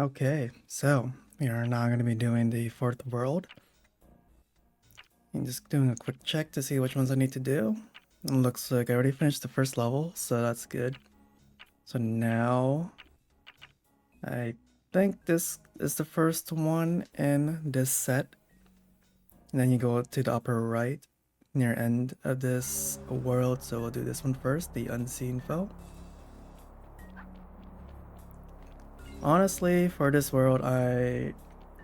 Okay, so we are now going to be doing the fourth world. And just doing a quick check to see which ones I need to do. It looks like I already finished the first level, so that's good. So now, I think this is the first one in this set. And then you go to the upper right, near end of this world, so we'll do this one first, the Unseen Foe. Honestly, for this world, I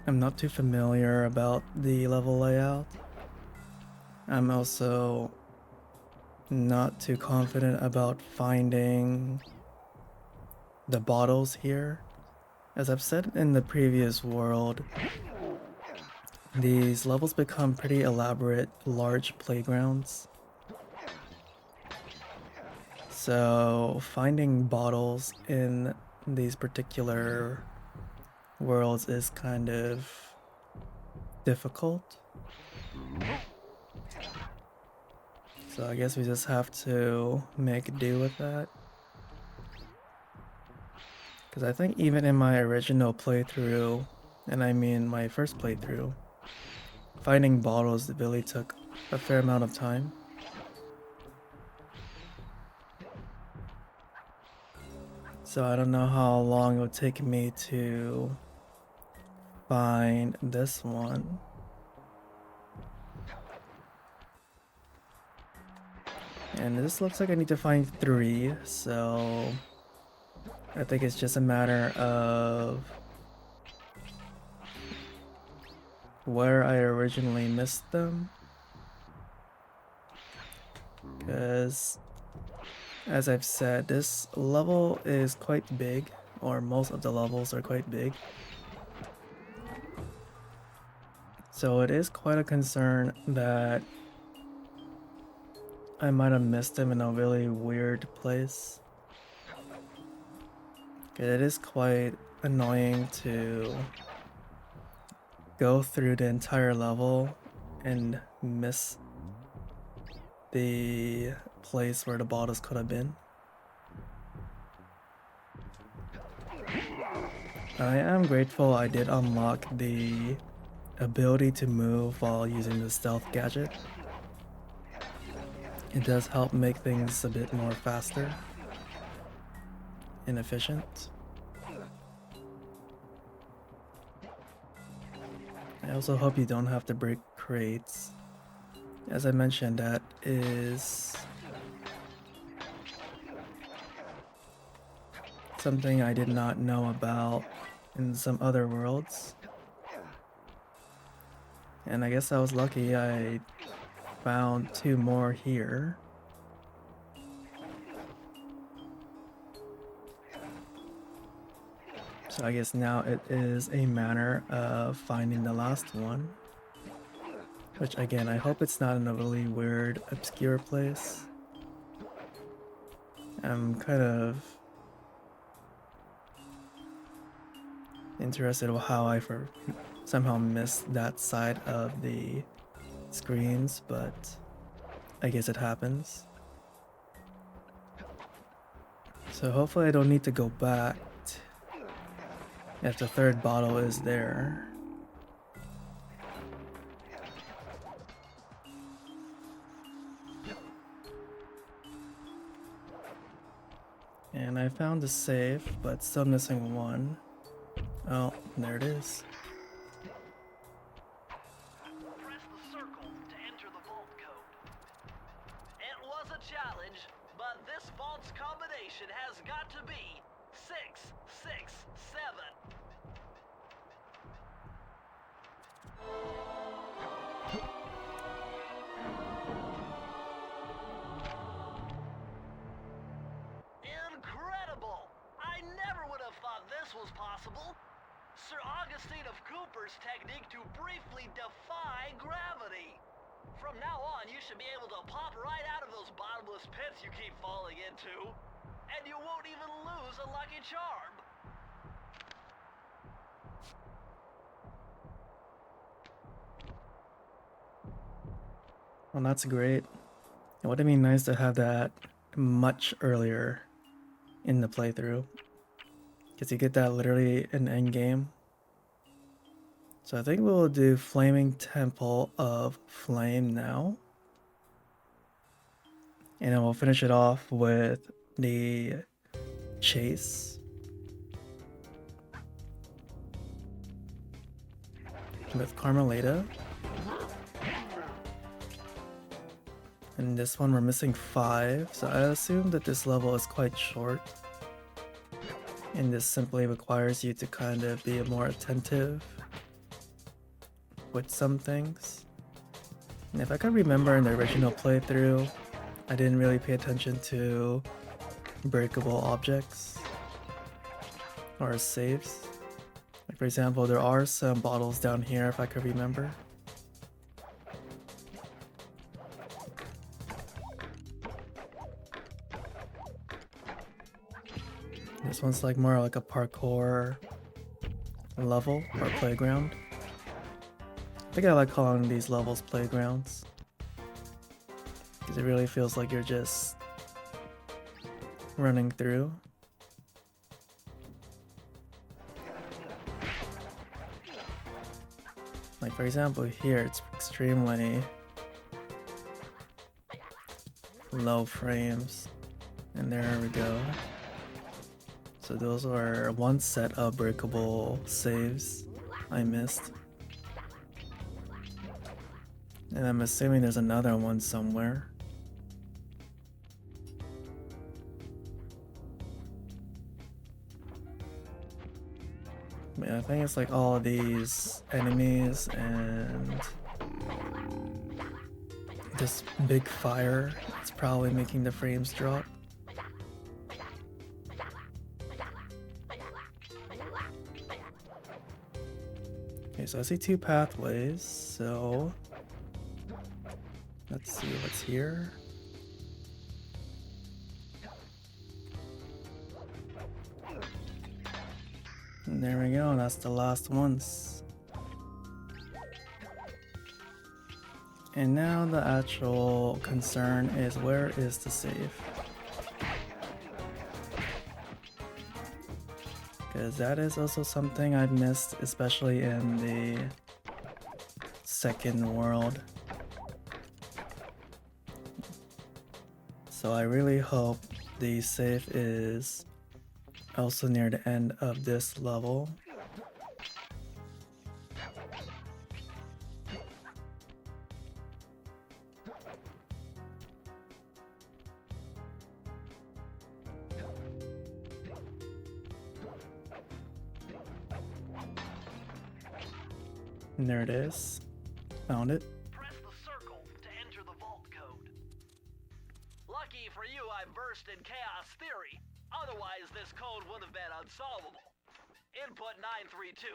am not too familiar about the level layout. I'm also not too confident about finding the bottles here. As I've said in the previous world, these levels become pretty elaborate, large playgrounds. So finding bottles in these particular worlds is kind of difficult. So I guess we just have to make do with that. Because I think even in my original playthrough, and I mean my first playthrough, finding bottles really took a fair amount of time. So I don't know how long it would take me to find this one. And this looks like I need to find 3, so I think it's just a matter of where I originally missed them. Because, as I've said, this level is quite big, or most of the levels are quite big. So it is quite a concern that I might have missed them in a really weird place. It is quite annoying to go through the entire level and miss the place where the bottles could have been. I am grateful I did unlock the ability to move while using the stealth gadget. It does help make things a bit more faster and efficient. I also hope you don't have to break crates. As I mentioned, that is something I did not know about in some other worlds. And I guess I was lucky I found 2 more here. So I guess now it is a matter of finding the last one. Which again, I hope it's not in a really weird, obscure place. I'm kind of interested in how I somehow missed that side of the screens, but I guess it happens. So hopefully I don't need to go back if the third bottle is there. And I found the safe, but still missing one. Oh, there it is. Press the circle to enter the vault code. It was a challenge, but this vault's combination has got to be 667. Incredible! I never would have thought this was possible. Sir Augustine of Cooper's technique to briefly defy gravity. From now on, you should be able to pop right out of those bottomless pits you keep falling into. And you won't even lose a lucky charm. Well, that's great. It would have been nice to have that much earlier in the playthrough. Because you get that literally in endgame. So I think we'll do Flaming Temple of Flame now. And then we'll finish it off with the Chase. With Carmelita. And this one we're missing 5, so I assume that this level is quite short. And this simply requires you to kind of be more attentive with some things. And if I can remember in the original playthrough, I didn't really pay attention to breakable objects or saves. Like for example, there are some bottles down here if I could remember. This one's like more like a parkour level or playground. I think I like calling these levels playgrounds, because it really feels like you're just running through. Like for example here, it's extremely low frames. And there we go. So those are one set of breakable saves I missed. And I'm assuming there's another one somewhere. I think it's like all of these enemies and this big fire. It's probably making the frames drop. Okay, so I see 2 pathways, so let's see what's here. And there we go, that's the last ones. And now the actual concern is, where is the save? Because that is also something I've missed, especially in the second world. So I really hope the save is also near the end of this level. And there it is. Found it. Press the circle to enter the vault code. Lucky for you, I'm versed in chaos theory. Otherwise, this code would have been unsolvable. Input 932.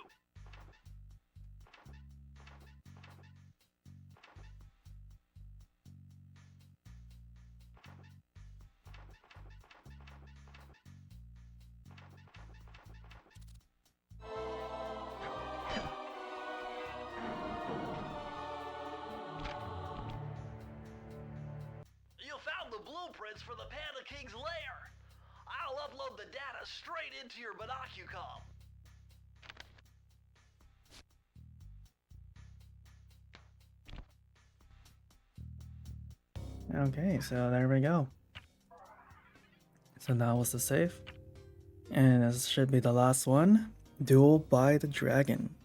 You found the blueprints for the Panda King's lair. I'll upload the data straight into your binocucom. Okay, so there we go. So that was the save. And this should be the last one. Duel by the Dragon.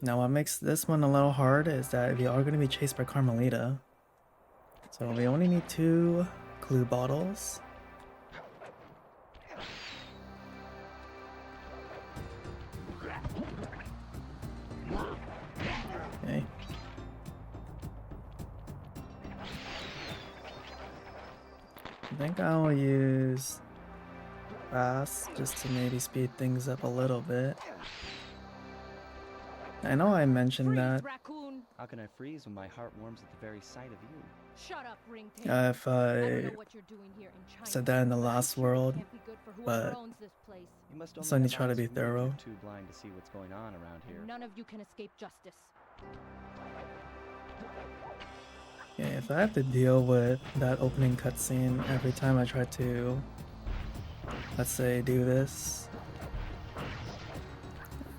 Now what makes this one a little hard is that we are going to be chased by Carmelita. So we only need 2 glue bottles. Okay. I think I'll use fast just to maybe speed things up a little bit. I know I mentioned that Raccoon. How can I freeze when my heart warms at the very sight of you? Shut up, ringtail. if I don't I know what you're doing here in China, said that in the but I'm last sure it world, can't be good for whoever but owns this place. You must So I only need to try to eyes be for me if thorough. you're too blind to see what's going on around here. None of you can escape justice. yeah, Okay, so I have to deal with that opening cutscene every time I try to, let's say, do this.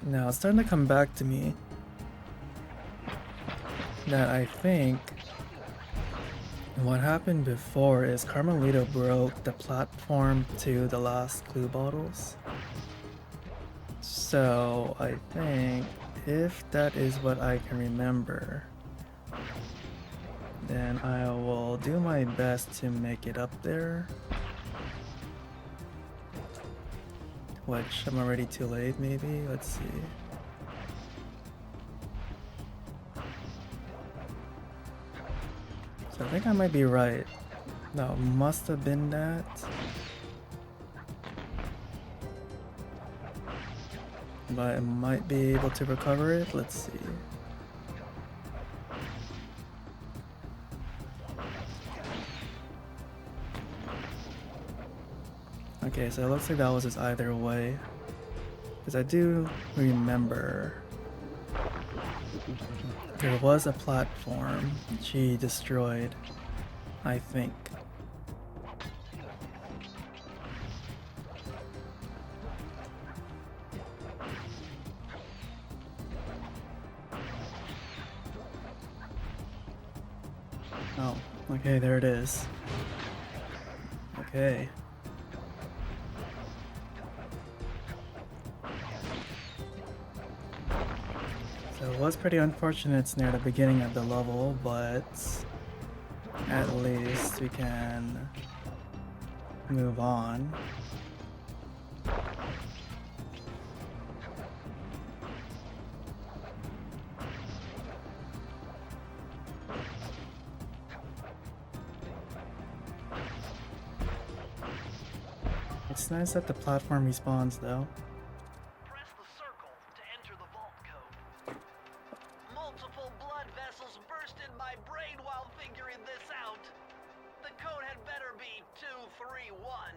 Now it's starting to come back to me that I think what happened before is Carmelito broke the platform to the last clue bottles. So I think if that is what I can remember, then I will do my best to make it up there. Which I'm already too late maybe, let's see. So I think I might be right. That must have been that. But I might be able to recover it, let's see. Okay, so it looks like that was just either way. Because I do remember there was a platform she destroyed, I think. Oh, okay, there it is. Okay. So it was pretty unfortunate it's near the beginning of the level, but at least we can move on. It's nice that the platform respawns though. Press the circle to enter the vault code. Multiple blood vessels burst in my brain while figuring this out. The code had better be 231.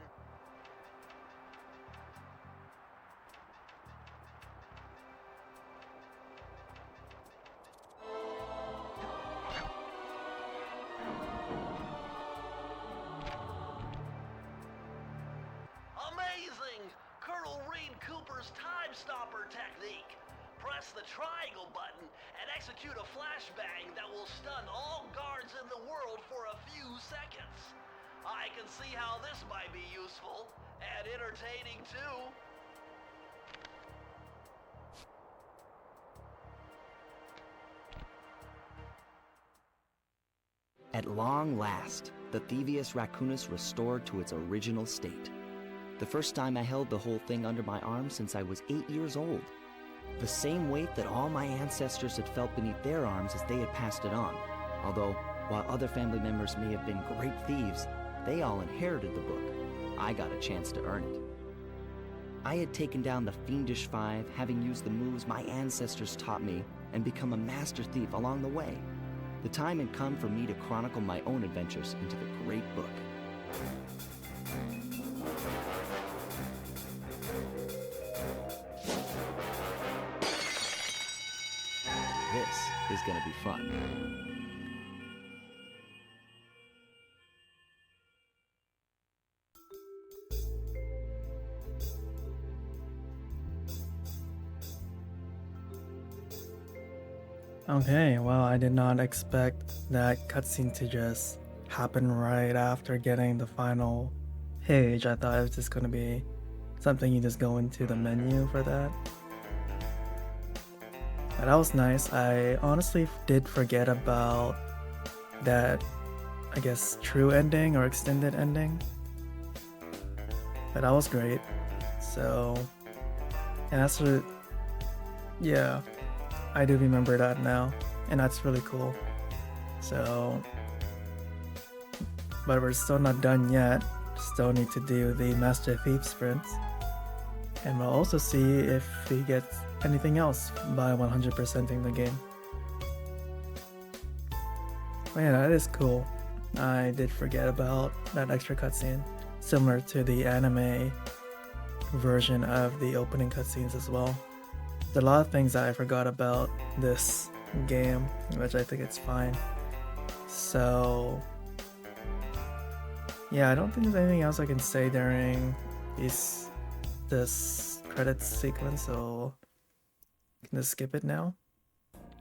Amazing! Colonel Reed Cooper's time stopper technique. Press the triangle button and execute a flashbang that will stun all guards in the world for a few seconds. I can see how this might be useful and entertaining too. At long last, the Thievius Raccoonus restored to its original state. The first time I held the whole thing under my arm since I was 8 years old. The same weight that all my ancestors had felt beneath their arms as they had passed it on. Although, while other family members may have been great thieves, they all inherited the book. I got a chance to earn it. I had taken down the Fiendish Five, having used the moves my ancestors taught me, and become a master thief along the way. The time had come for me to chronicle my own adventures into the great book. This is gonna be fun. Okay, well, I did not expect that cutscene to just happen right after getting the final page. I thought it was just gonna be something you just go into the menu for that. But that was nice. I honestly did forget about that, I guess, true ending or extended ending. But that was great. So, and that's what, yeah, I do remember that now. And that's really cool. So, but we're still not done yet. Still need to do the Master Thief sprints. And we'll also see if we get anything else by 100%ing the game. But yeah, that is cool. I did forget about that extra cutscene, similar to the anime version of the opening cutscenes as well. There's a lot of things that I forgot about this game, which I think it's fine. So yeah, I don't think there's anything else I can say during this credits sequence, so I can just skip it now.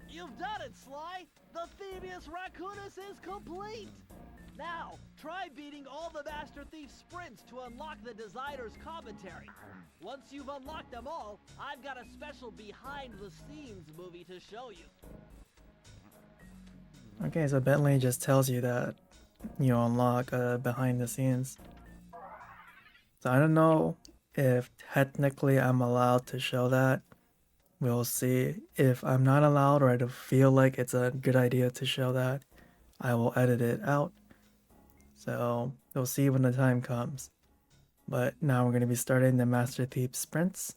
You've done it, Sly! The Thievius Raccoonus is complete! Now, try beating all the Master Thief sprints to unlock the designer's commentary. Once you've unlocked them all, I've got a special behind-the-scenes movie to show you. Okay, so Bentley just tells you that you unlock behind the scenes. So I don't know if technically I'm allowed to show that. We'll see. If I'm not allowed, or I don't feel like it's a good idea to show that, I will edit it out. So we'll see when the time comes. But now we're going to be starting the Master Thief sprints.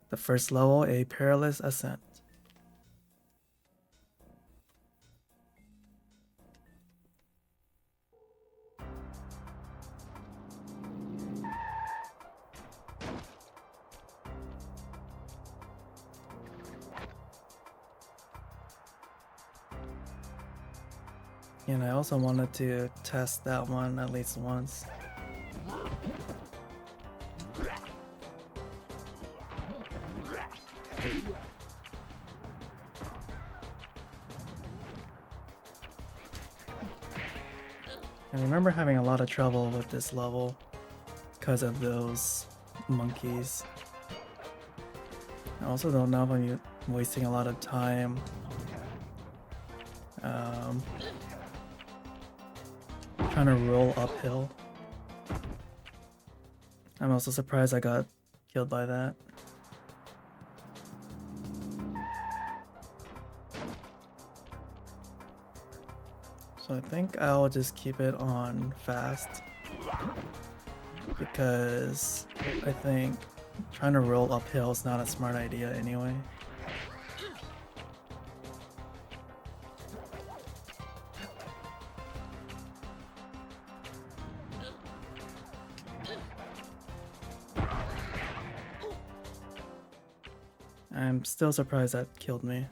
The first level, a Perilous Ascent. And I also wanted to test that one at least once. I remember having a lot of trouble with this level because of those monkeys. I also don't know if I'm wasting a lot of time. Trying to roll uphill. I'm also surprised I got killed by that. So I think I'll just keep it on fast, because I think trying to roll uphill is not a smart idea anyway. I'm still surprised that killed me.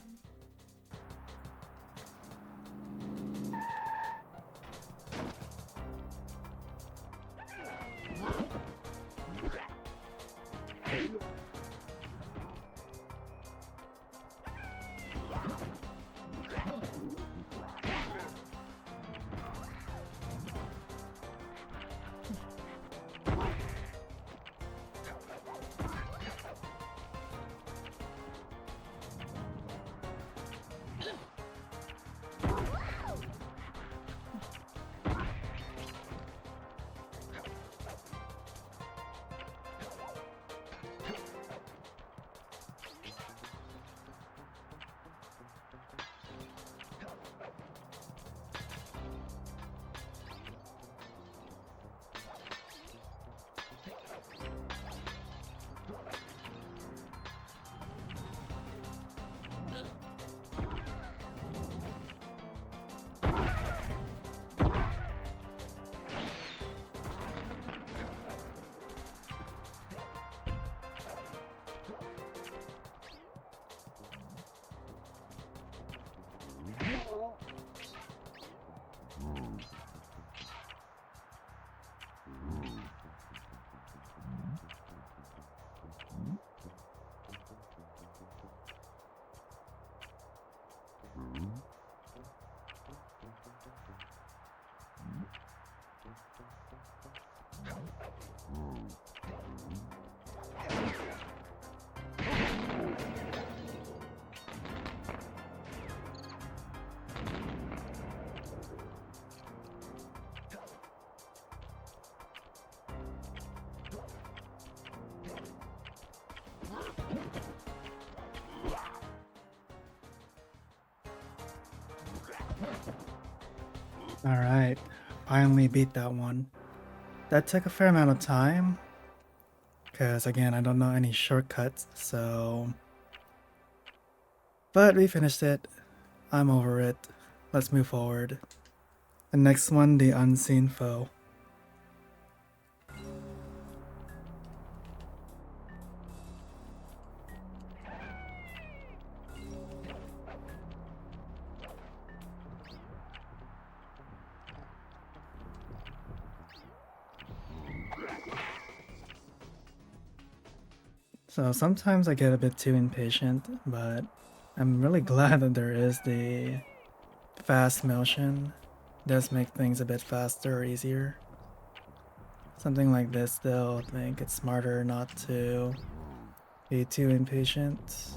Alright, finally beat that one. That took a fair amount of time, because again, I don't know any shortcuts, so... But we finished it. I'm over it. Let's move forward. The next one, the Unseen Foe. So sometimes I get a bit too impatient, but I'm really glad that there is the fast motion. It does make things a bit faster or easier. Something like this though, I think it's smarter not to be too impatient.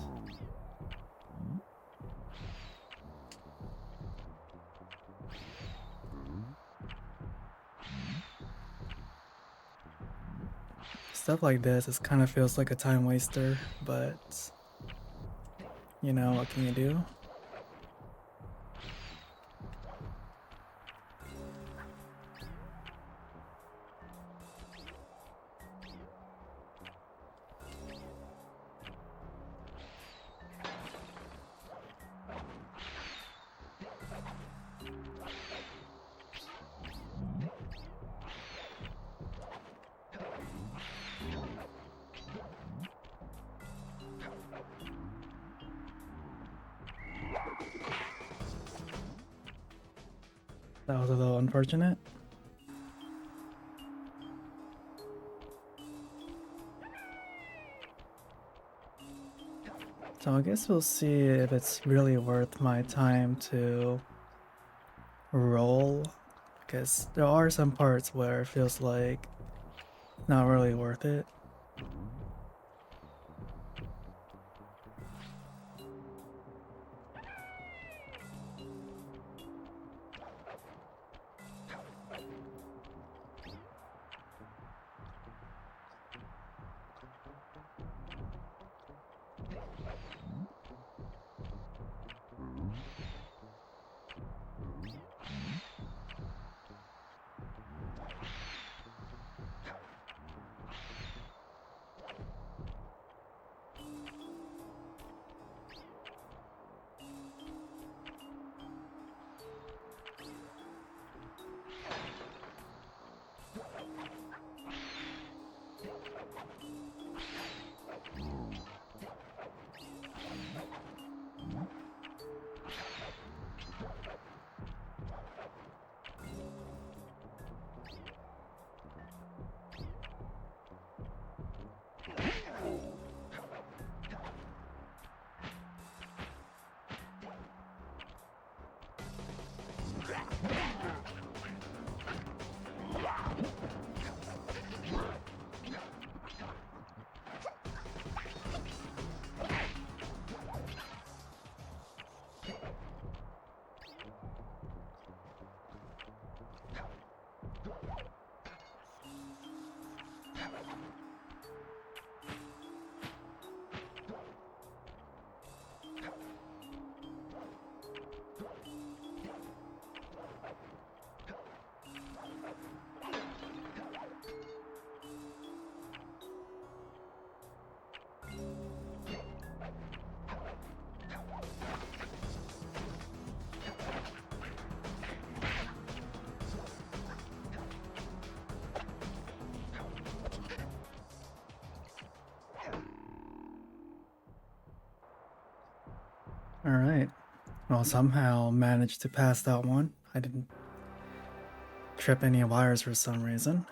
Stuff like this, it kind of feels like a time waster, but you know, what can you do? That was a little unfortunate. So I guess we'll see if it's really worth my time to roll, because there are some parts where it feels like not really worth it. Alright. Well, somehow managed to pass that one. I didn't trip any wires for some reason.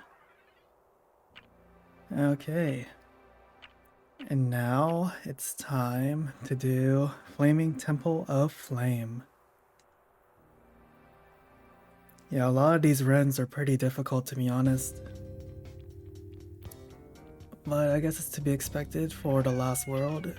Okay. And now it's time to do Flaming Temple of Flame. Yeah, a lot of these runs are pretty difficult, to be honest. But I guess it's to be expected for the last world.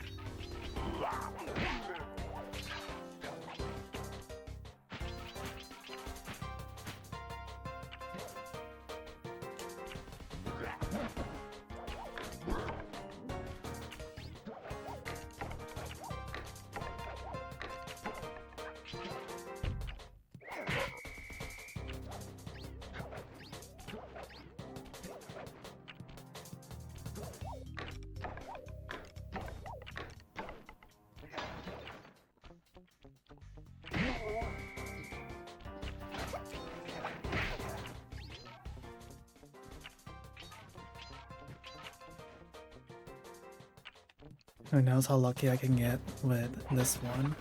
Who knows how lucky I can get with this one.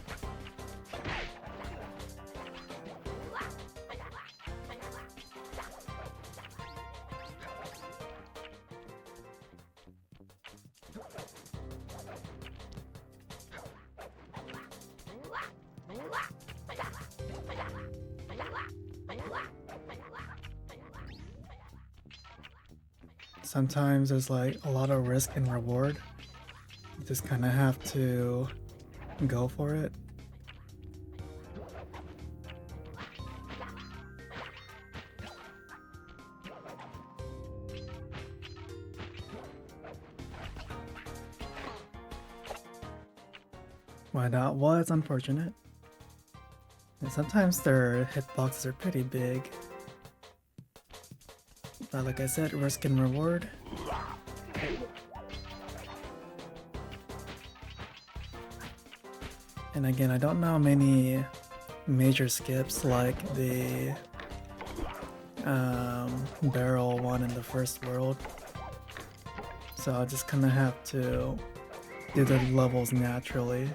sometimes there's like a lot of risk and reward. You just kind of have to go for it. Well, that was unfortunate. And sometimes their hitboxes are pretty big. But like I said, risk and reward. And again, I don't know many major skips like the barrel one in the first world. So I'll just kind of have to do the levels naturally.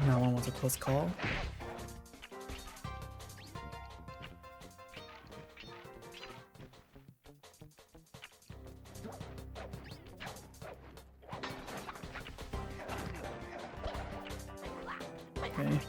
That one was a close call. Okay.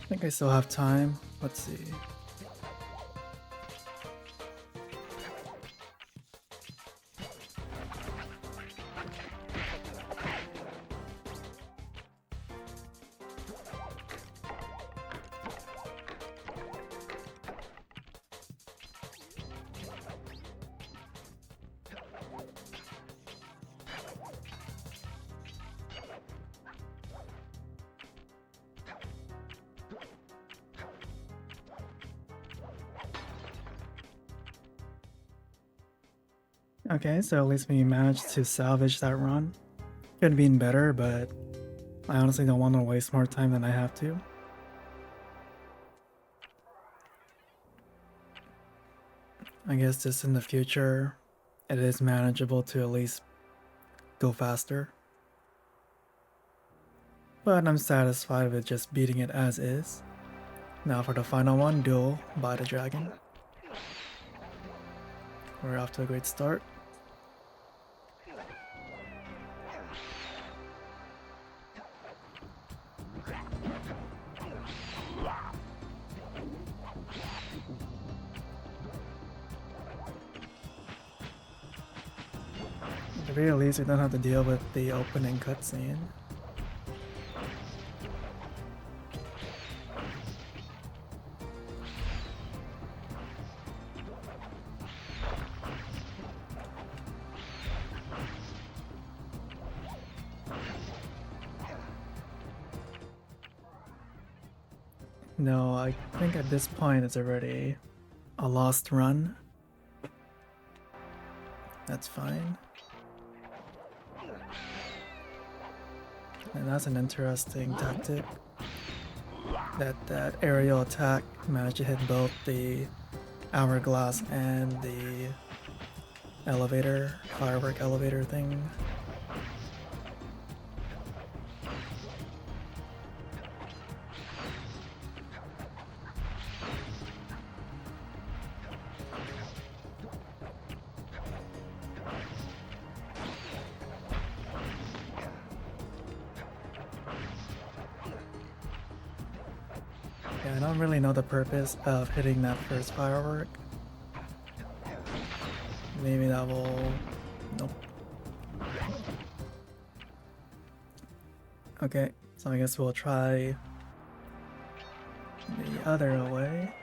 I think I still have time. Let's see. Okay, so at least we managed to salvage that run. Could have been better, but I honestly don't want to waste more time than I have to. I guess just in the future, it is manageable to at least go faster. But I'm satisfied with just beating it as is. Now for the final one, Duel by the Dragon. We're off to a great start. At the very least, we don't have to deal with the opening cutscene. No, I think at this point it's already a lost run. That's fine. And that's an interesting tactic. That aerial attack managed to hit both the hourglass and the elevator, firework elevator thing. Yeah, I don't really know the purpose of hitting that first firework. Maybe that will... Nope. Okay, so I guess we'll try the other way.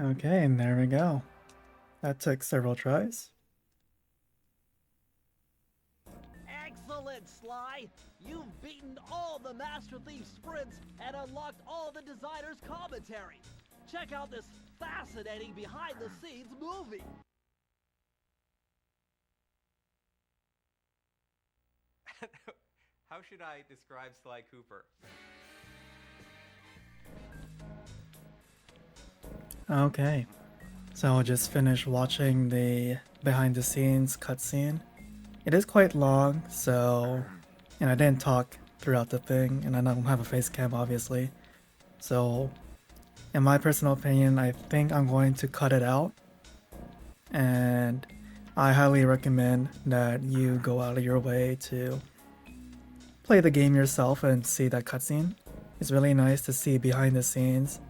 Okay, and there we go. That took several tries. Excellent, Sly! You've beaten all the Master Thief sprints and unlocked all the designer's commentary. Check out this fascinating behind-the-scenes movie. How should I describe Sly Cooper? Okay, so I'll just finish watching the behind the scenes cutscene. It is quite long, so, and I didn't talk throughout the thing, and I don't have a face cam obviously. So, in my personal opinion, I think I'm going to cut it out, and I highly recommend that you go out of your way to play the game yourself and see that cutscene. It's really nice to see behind the scenes,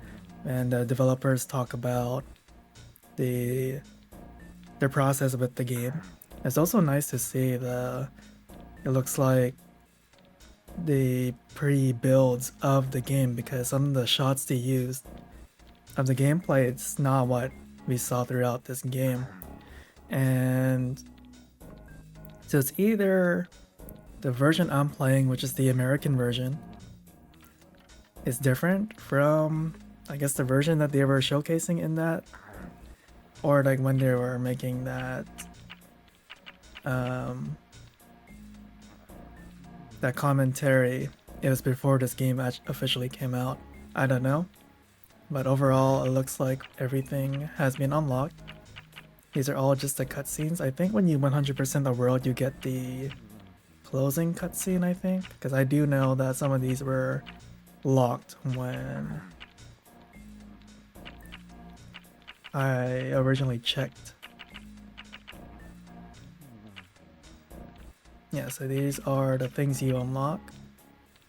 and the developers talk about their process with the game. It's also nice to see it looks like the pre-builds of the game, because some of the shots they used of the gameplay, it's not what we saw throughout this game. And so it's either the version I'm playing, which is the American version, is different from, I guess, the version that they were showcasing in that, or like when they were making that that commentary, it was before this game officially came out. I don't know, but overall it looks like everything has been unlocked. These are all just the cutscenes. I think when you 100% the world, you get the closing cutscene, I think, because I do know that some of these were locked when I originally checked. Yeah, so these are the things you unlock.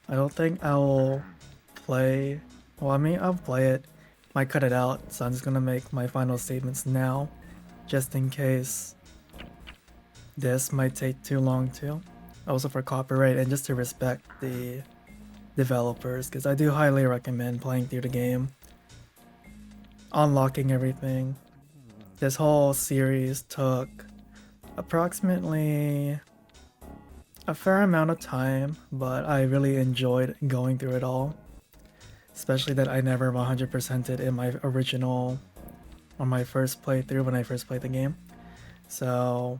I don't think I'll play, well, I mean, I'll play it, might cut it out, so I'm just gonna make my final statements now, just in case this might take too long too. Also for copyright and just to respect the developers, because I do highly recommend playing through the game, unlocking everything. This whole series took approximately a fair amount of time, but I really enjoyed going through it all, especially that I never 100%ed in my original, on my first playthrough when I first played the game. So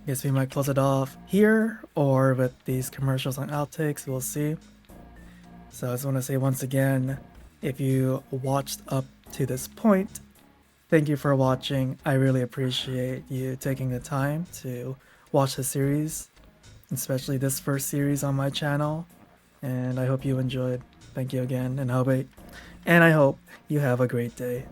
guess we might close it off here or with these commercials and outtakes, we'll see. So I just want to say once again, if you watched up to this point, thank you for watching. I really appreciate you taking the time to watch the series, especially this first series on my channel, and I hope you enjoyed. Thank you again, and I hope you have a great day.